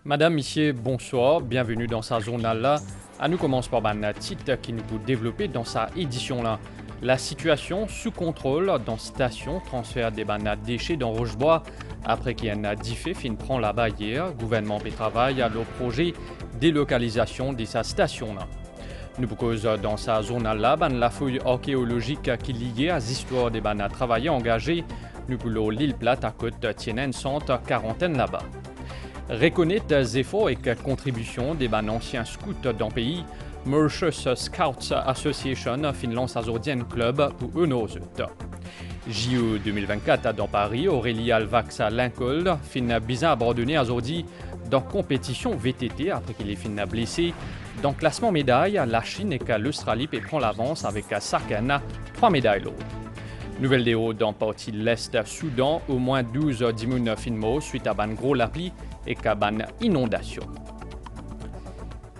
Madame, Monsieur, bonsoir, bienvenue dans sa journal-là. Nous commence par un titre qui nous peut développer dans sa édition-là. La situation sous contrôle dans station transfert des déchets dans Rochebois. Après qu'il y en a diffé, fin prend la barrière, gouvernement et travail à leur projet délocalisation de sa station-là. Nous cause dans sa journal-là, la fouille archéologique qui liée à l'histoire des travailleurs engagés. Nous pouvons l'île plate à côte tiennent une centre quarantaine là-bas. Reconnaître les efforts et contributions des anciens scouts dans le pays, Mauritius Scouts Association finlance azordienne club pour eux nos JO 2024 dans Paris, Aurélie Alvax à Lincoln fin bizarre abandonné azordi dans compétition VTT après qu'il est fin blessé. Dans le classement médailles, la Chine et l'Australie prend l'avance avec Sarkana 3 médailles l'autre. Nouvelle déo dans partie l'Est Soudan, au moins 12 dimoun finmo suite à ban gros lapli et qu'à ban inondation.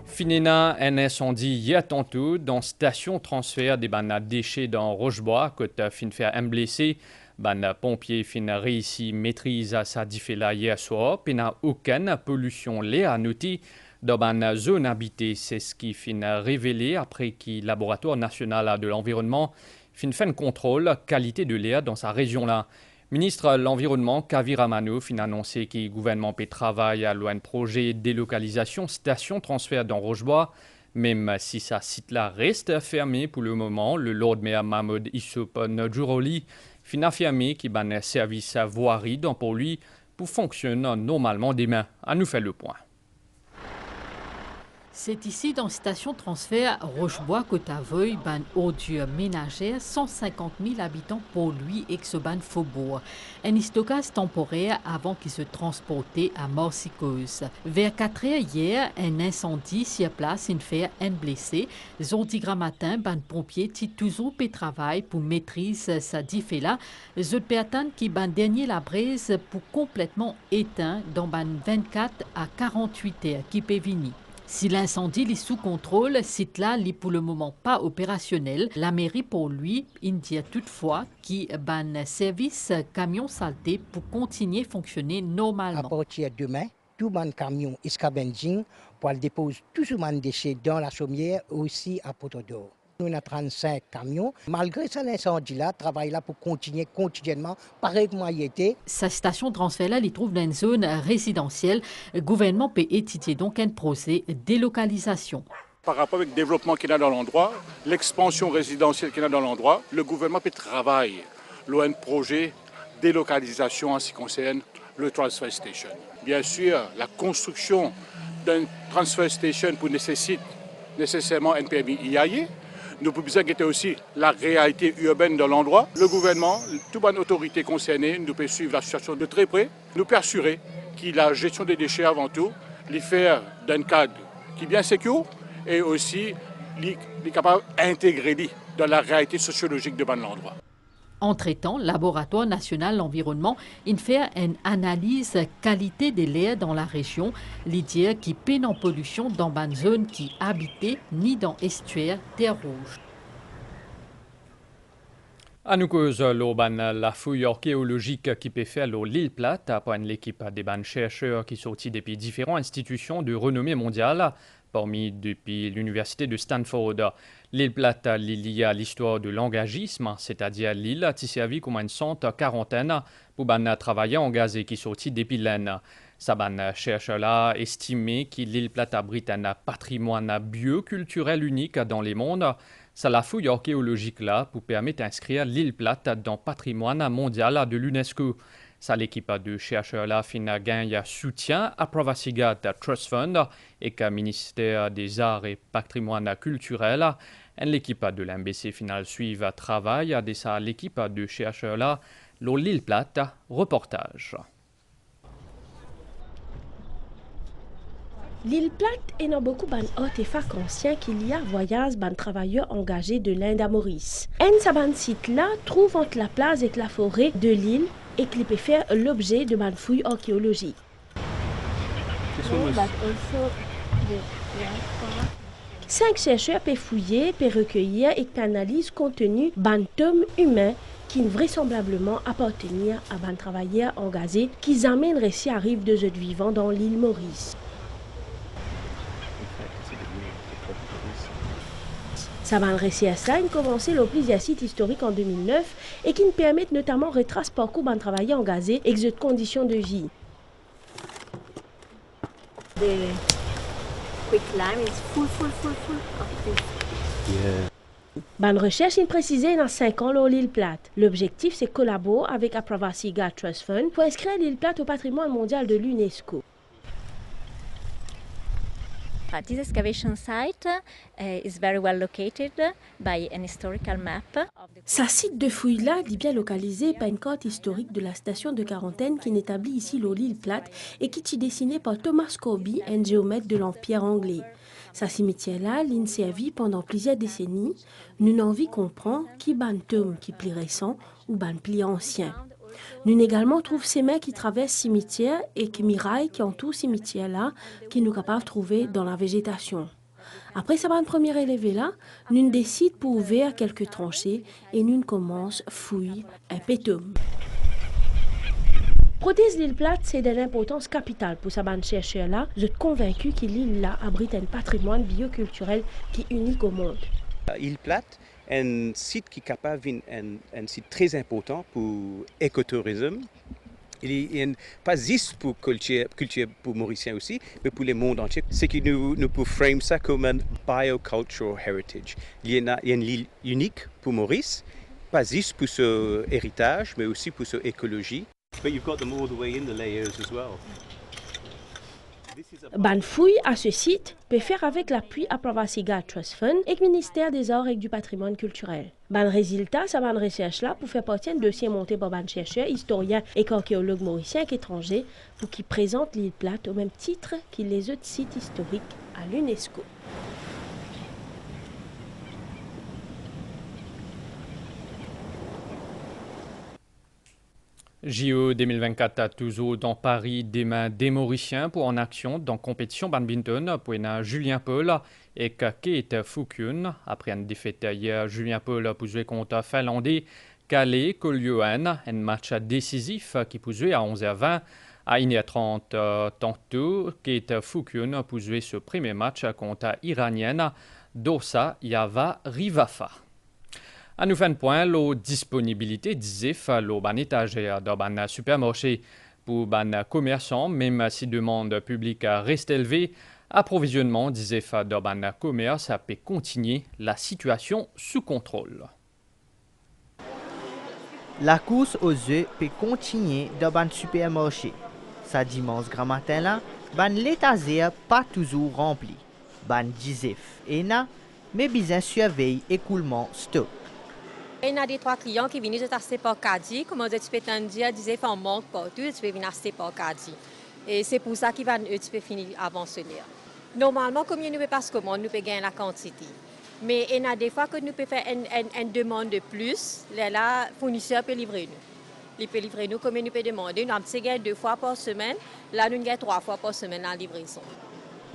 Finena un incendie hier tantôt dans station transfert des déchets dans Rochebois, côté fin faire un blessé. Pompier fin réussi maîtrise sa diffé-là hier soir, puis n'a aucune pollution l'air à noter dans une zone habitée. C'est ce qui fin révélé après que le laboratoire national de l'environnement fin fait un contrôle qualité de l'air dans sa région-là. Ministre de l'Environnement, Kavi Ramano, fin annoncé que le gouvernement peut travailler à un projet de délocalisation station transfert dans Rochebois. Même si ce site-là reste fermé pour le moment, le Lord Mayor Mahmoud Issoup Ndjouroli fin affirmé qu'il a un service à voirie dans pour lui pour fonctionner normalement demain. À nous faire le point. C'est ici, dans station transfert Rochebois-Côte-à-Veuille, ban odieux ménagère, 150 000 habitants pour lui et ce ban faubourg. Un stockage temporaire avant qu'il se transportait à Morsicose. Vers 4 heures hier, un incendie sur place, une fait un blessé. Zodi matin, ban pompier ti toujours pe travail pour maîtriser sa diffé-là. Zot pertan qui ban dernier la braise pour complètement éteint dans ban 24 à 48 heures qui peut venir. Si l'incendie est sous contrôle, site-là n'est pour le moment pas opérationnel. La mairie pour lui indique toutefois qu'il ban service camion saleté pour continuer à fonctionner normalement. À partir de demain, tout le camion Iskabenzing pour déposer tous les déchets dans la chaumière aussi à Potodor. Nous avons 35 camions. Malgré cet incendie-là, travail là pour continuer quotidiennement, pareil comme il était. Sa station de transfert-là, il trouve dans une zone résidentielle. Le gouvernement peut étudier donc un projet de délocalisation. Par rapport avec le développement qu'il y a dans l'endroit, l'expansion résidentielle qu'il y a dans l'endroit, le gouvernement peut travailler un projet de délocalisation en ce qui concerne le transfer station. Bien sûr, la construction d'un transfer station nécessite nécessairement un permis IAE. Nous pouvons guetter aussi la réalité urbaine de l'endroit. Le gouvernement, toute bonne autorité concernée, nous peut suivre la situation de très près. Nous peut assurer que la gestion des déchets avant tout, les faire d'un cadre qui est bien sécure et aussi les capable d'intégrer dans la réalité sociologique de l'endroit. Entre-temps, le laboratoire national de l'environnement fait une analyse qualité de l'air dans la région, l'idée qui peine en pollution dans une zone qui habitée ni dans estuaire terre rouge. À nous cause la fouille archéologique qui peut faire l'île plate après l'équipe des chercheurs qui sortis depuis différentes institutions de renommée mondiale, parmi depuis l'université de Stanford. L'île plate liée à l'histoire de l'engagisme, c'est-à-dire l'île qui servi comme une centre quarantaine pour les travailleurs engagés qui sortis depuis l'Aisne. Saban chercheur-là estimé que l'île plate abrite un patrimoine bioculturel unique dans le monde. C'est la fouille archéologique là pour permettre d'inscrire l'île plate dans le patrimoine mondial de l'UNESCO. Ça l'équipe de chercheurs là fin gagne soutien à Pravasigat Trust Fund et qu'à ministère des Arts et Patrimoine culturel. L'équipe de l'MBC final suive travail à ça l'équipe de chercheurs là l'île plate reportage. L'île plate est dans beaucoup d'artefacts anciens qu'il y a voyage ban travailleurs engagés de l'Inde à Maurice. Un saban site là trouve entre la plage et la forêt de l'île et qui peut faire l'objet de ban fouilles archéologiques. 5 chercheurs peuvent fouiller, peuvent recueillir et analyser contenu ban tomes humains qui vraisemblablement appartenir à ban travailleurs engagés qui amènent récits à rive de jeux vivants dans l'île Maurice. Saban RCS a commencé le plusieurs sites historiques en 2009 et qui nous permettent notamment de retracer parcours de travailleurs engagés et de conditions de vie. The quicklime is full of this. Yeah. Ban recherche est précisée dans 5 ans sur l'île Platte. L'objectif, c'est collaborer avec Apravasi God Trust Fund pour inscrire l'île Platte au patrimoine mondial de l'UNESCO. This excavation site is very well located by an historical map. Sa site de fouille-là est bien localisé par une carte historique de la station de quarantaine qui est établie ici sur l'île Platte et qui est dessinée par Thomas Corby, un géomètre de l'Empire anglais. Sa cimetière-là, l'in servi pendant plusieurs décennies, nous envie comprend qui ban tombe qui pli récent ou ban pli ancien. Nous également trouve ces mains qui traversent cimetière et qui mirailles qui entourent cimetière là, qui nous capables de trouver dans la végétation. Après sa première élevée là, nous décide pour ouvrir quelques tranchées et nous commence fouille un pétum. Protéger l'île Platte, c'est d'une importance capitale pour sa bande chercheur là. Je suis convaincu que l'île là abrite un patrimoine bioculturel qui est unique au monde. L'île Platte est un site qui est capable un site très important pour l'écotourisme. Il est pas juste pour culture pour Mauriciens aussi, mais pour le monde entier. C'est que nous pouvons frame ça comme un biocultural heritage. Il y a une île unique pour Maurice, pas juste pour son héritage, mais aussi pour son écologie. But you've got them all the way in the layers as well. Ban fouille à ce site peut faire avec l'appui à Apravasi God Trust Fund et le ministère des Arts et du Patrimoine culturel. Ban résultat, sa ban recherche là pour faire partie d'un dossier monté par ban chercheurs, historiens et archéologues mauriciens qu'étrangers pour qu'ils présentent l'île Platte au même titre que les autres sites historiques à l'UNESCO. JO 2024 à toujours dans Paris, des mains des Mauriciens pour en action dans compétition badminton pour Julien Paul et Kate Fukun. Après une défaite hier, Julien Paul pour jouer contre Finlandais Kalle Koljoen, un match décisif qui peut jouer à 11h20 à 1h30 tantôt. Kate Fukun pour jouer ce premier match contre Iranienne Dosa Yava Rivafa. À nous faire un point, la disponibilité d'ISEF, le ban étagère dans ban supermarché pour ban commerçants, même si demande publique reste élevée, approvisionnement d'ISEF dans ban commerce peut continuer la situation sous contrôle. La course aux œufs peut continuer dans ban supermarché. Sa dimanche grand matin là, ban l'étagère pas toujours rempli. Ban d'ISEF est là, mais bien surveille écoulement stock. Il y a des 3 clients qui viennent acheter par caddie. Comme je peux dire, disait en manque partout, tu peux venir acheter par caddie. Et c'est pour ça qu'ils vont finir avant ce lire. Normalement, comme nous ne passons commande, nous pouvons gagner la quantité. Mais il y a des fois que nous pouvons faire une demande de plus. Là, le fournisseur peut livrer nous. Il peut livrer nous comme nous pouvons demander. Nous avons 2 fois par semaine. Là, nous avons 3 fois par semaine en livraison.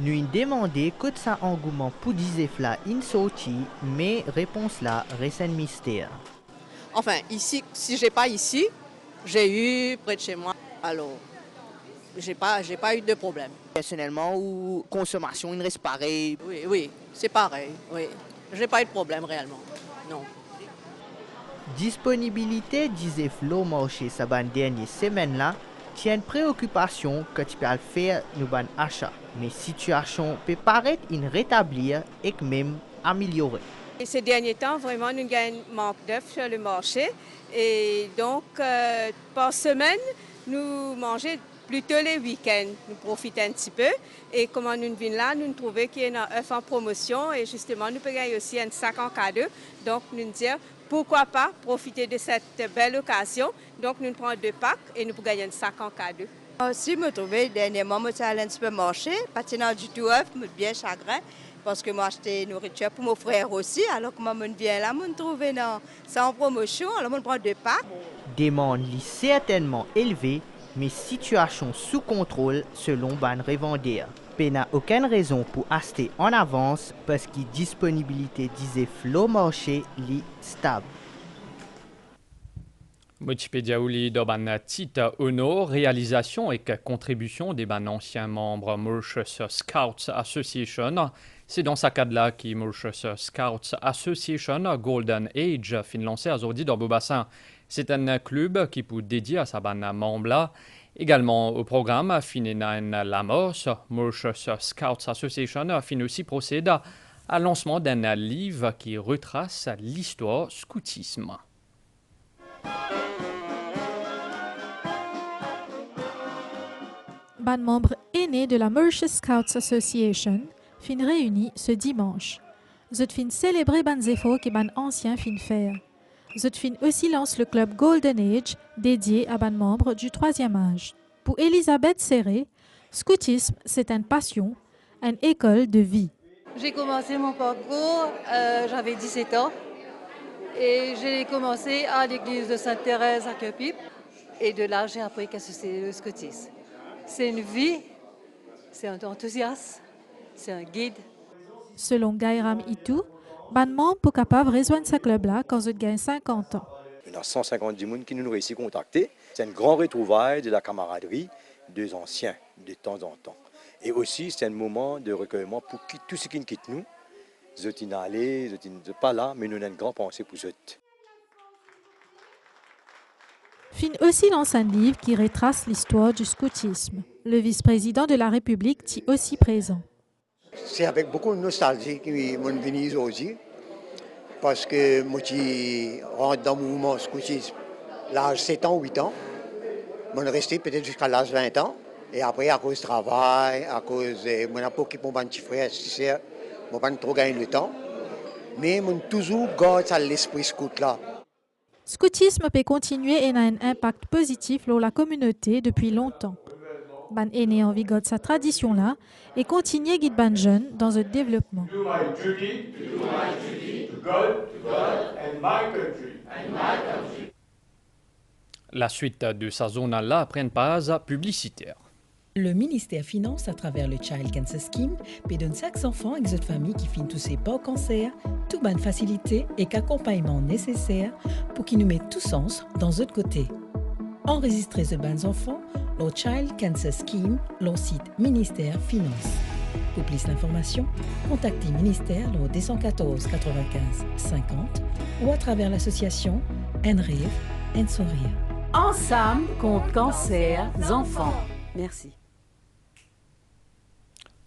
Nous avons demandé que ça engouement pour d'ISEF là in sorti, mais réponse là reste un mystère. Enfin, ici, si j'ai pas ici, j'ai eu près de chez moi. Alors, j'ai pas eu de problème. Personnellement ou consommation, il reste pareil. Oui, c'est pareil. Oui, j'ai pas eu de problème réellement. Non. Disponibilité d'ISEF au marché ces dernières semaines là tient une préoccupation que tu peux faire nous ban achat. Mais la situation peut paraître une rétablir et même améliorer. Et ces derniers temps, vraiment, nous avons un manque d'œufs sur le marché. Et donc, par semaine, nous mangeons plutôt les week-ends. Nous profitons un petit peu. Et comme nous venons là, nous trouvons qu'il y a un œuf en promotion. Et justement, nous pouvons gagner aussi un sac en cadeau. Donc, nous nous disons, pourquoi pas profiter de cette belle occasion. Donc, nous prenons 2 packs et nous pouvons gagner un sac en cadeau. Si je me trouvais dernièrement, je suis allée un petit peu marcher, pas du tout œuf, bien chagrin, parce que moi acheté nourriture pour mon frère aussi. Alors que moi je viens là, je me trouve ça en promotion, alors je prends 2 packs. Demande est certainement élevée, mais situation sous contrôle selon ban revendeur. Il n'y a aucune raison pour acheter en avance parce que la disponibilité d'ISEF au marché est stable. Multipedia Ouli dans ban titre honor, réalisation et contribution des ban anciens membres Mauritius Scouts Association. C'est dans ce cadre-là que Mauritius Scouts Association Golden Age fin lancé aujourd'hui dans Beaubassin. C'est un club qui peut dédier à sa ban membre-là. Également au programme, Finena Lamos, Mauritius Scouts Association fin aussi procède à lancement d'un livre qui retrace l'histoire scoutisme. Ban membre aîné de la Mauritius Scouts Association fin réuni ce dimanche. Zot fin célébrer ban efforts que ban ancien fin faire. Zot fin aussi lance le club Golden Age dédié à ban membres du 3e âge. Pour Elisabeth Serré, scoutisme c'est une passion, une école de vie. J'ai commencé mon parcours, j'avais 17 ans et j'ai commencé à l'église de Sainte-Thérèse à Cupip et de là j'ai appris qu'est-ce que c'est le scoutisme. C'est une vie, c'est un enthousiasme, c'est un guide. Selon Gairam Itou, ban membre pour capable rejoindre ce club-là quand ils gagnent 50 ans. Il y a 150 personnes qui nous réussissent à contacter. C'est un grand retrouvaille de la camaraderie des anciens de temps en temps. Et aussi, c'est un moment de recueillement pour tous ceux qui nous quittent nous. Ils sont allés, ils ne sont pas là, mais nous avons une grande pensée pour eux. Fin aussi lance un livre qui retrace l'histoire du scoutisme. Le vice-président de la République est aussi présent. C'est avec beaucoup de nostalgie que je suis venu aujourd'hui, parce que moi je rentre dans le mouvement scoutisme à l'âge 7 ans, 8 ans. Je suis resté peut-être jusqu'à l'âge 20 ans. Et après, à cause du travail, à cause de mon apport qui mon petit frère, je n'ai pas trop gagné le temps. Mais je toujours gardé l'esprit scout là. Scoutisme peut continuer et a un impact positif sur la communauté depuis longtemps. Ban aîné envie de sa tradition là et continuer guide ban jeune dans le développement. La suite de sa zone-là après une pause publicitaire. Le ministère finance à travers le Child Cancer Scheme peut donner chaque enfant et autres familles qui finissent touchés par cancer, toute bonne facilité et qu'accompagnement nécessaire pour qu'ils nous mettent tous sens dans l'autre côté. Enregistrez ce bons enfants, le Child Cancer Scheme, le site ministère finance. Pour plus d'informations, contactez le ministère au 214 95 50 ou à travers l'association NREV, Sourire. Ensemble contre cancer enfants. Merci.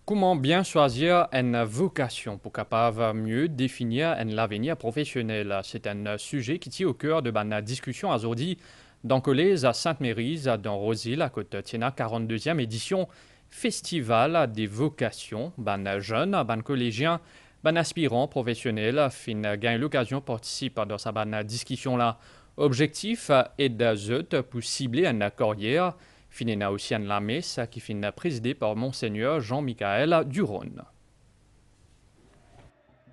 Comment bien choisir une vocation pour capable mieux définir l'avenir professionnel? C'est un sujet qui tient au cœur de la discussion aujourd'hui dans le collège à Sainte-Mérise, dans Rosil, à côté de la 42e édition Festival des vocations. Ban jeunes, ban collégiens, ban aspirants professionnels fin gagne l'occasion de participer dans sa discussion-là. Objectif est de pour cibler une carrière. Finena aussi la messe qui finit présidée par Monseigneur Jean-Michel Duron.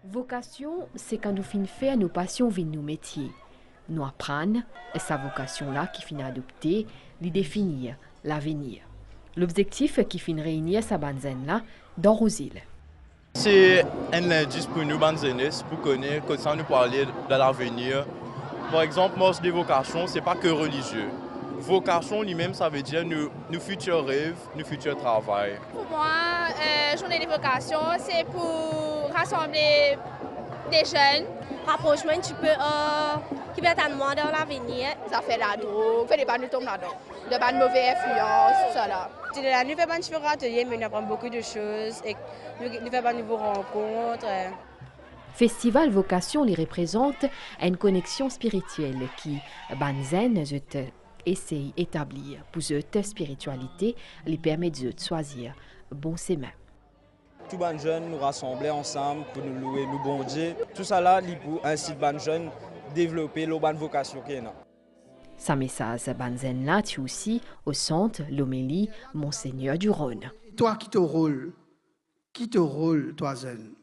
Vocation, c'est quand nous finissons faire nos passions vers nos métiers. Nous apprenons, et sa vocation-là qui finit adopter, les définir, l'avenir. L'objectif qui finit réunir sa banzenne-là dans Rosil. C'est un indice pour nous, banzennes, pour connaître, comme ça nous parler de l'avenir. Par exemple, moi, des vocations, ce n'est pas que religieux. Vocation lui-même, ça veut dire nos futurs rêves, nos futurs travail. Pour moi, journée des vocations, c'est pour rassembler des jeunes. Rapprochement, tu peux, qui va t'amener dans l'avenir. Ça fait la drogue, fait des bonnes tombes là-dedans, de bonnes mauvaises influences, tout ça là. La nouvelle bande différents ateliers, mais on apprend beaucoup de choses et nous faisons de nouvelles rencontres. Festival Vocation les représente une connexion spirituelle qui, banzen, essaye d'établir pour cette spiritualité, lui permet de choisir bon chemin. Tous les jeunes nous rassembler ensemble pour nous louer, nous bon Dieu. Tout ça là, pour ainsi les jeunes développer leur bonne vocation qu'il y a. Sa message banzen là, tu aussi au centre l'homélie Monseigneur Duron. Toi qui te rôle, toi jeune.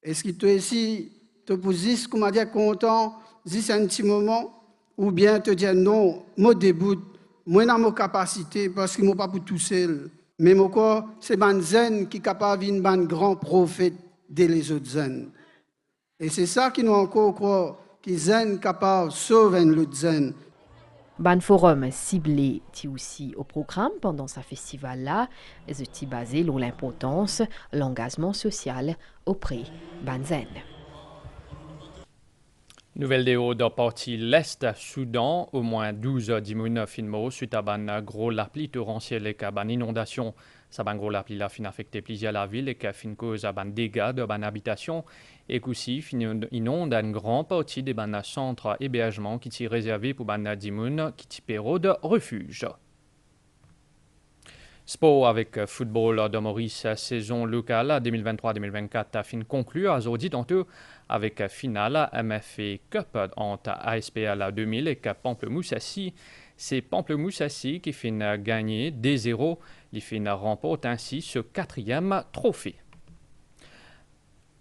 Est-ce que toi aussi te poses comme à dire content, dis un petit moment? Ou bien te dire non, moi début, moi dans ma capacité parce que moi pas pour tout seul. Mais mon corps, c'est ban zen qui est capable d'une ban grand prophète des les autres zen. Et c'est ça qui nous encore croire, qui zen capable de sauver l'autre zen. Ban forum ciblé aussi au programme pendant ce festival-là, est basé sur l'importance de l'engagement social auprès Banzen. Nouvelle déo de partie l'Est Soudan, au moins 12 dimoun finmo suite à ban gros lapli torrentiel et ban inondation. Ça ban gros lapli la fin affecté plusieurs la ville et qu'a fin cause à ban dégâts de ban habitation et qu'aussi fin inonde une grande partie des ban centres hébergement qui sont réservés pour ban dimoun qui type de refuge. Sport avec football de Maurice, saison locale 2023-2024 a fin conclue à Zodi tantôt avec finale MFA Cup entre ASPL 2000 et Pamplemousse Assis. C'est Pamplemousse Assis qui fin gagner 2-0. Il fin remporte ainsi ce 4e trophée.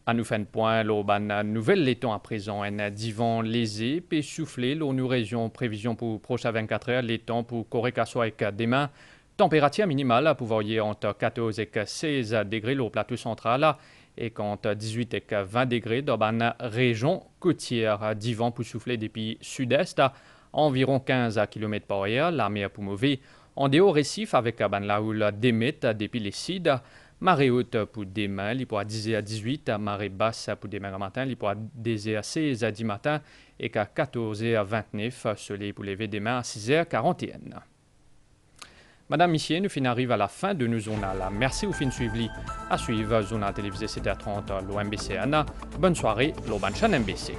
À nous faire point, l'auban nouvelle l'étang à présent, un divan lésé, puis soufflé, l'eau nous région prévision pour prochain 24 heures, l'étang pour Corée-Casso avec demain. Température minimale à pouvoir y entre 14 et 16 degrés au plateau central et entre 18 et 20 degrés dans la région côtière. Divan pour souffler depuis sud-est à environ 15 km par heure. La mer pour mauvais. En dehors récif avec la houle d'émette depuis les cides. Marée haute pour demain, il pourra 10 à 18. Marée basse pour demain matin, il pourra 10 à 16 à 10 matin et qu'à 14 à 29. Soleil pour lever demain à 6h41. Madame, Monsieur, nous fin arrive à la fin de nos journaux. Merci au fin suivi. À suivre, journal télévisé 7h30, l'OMBC Anna. Bonne soirée, l'Oban Chan MBC.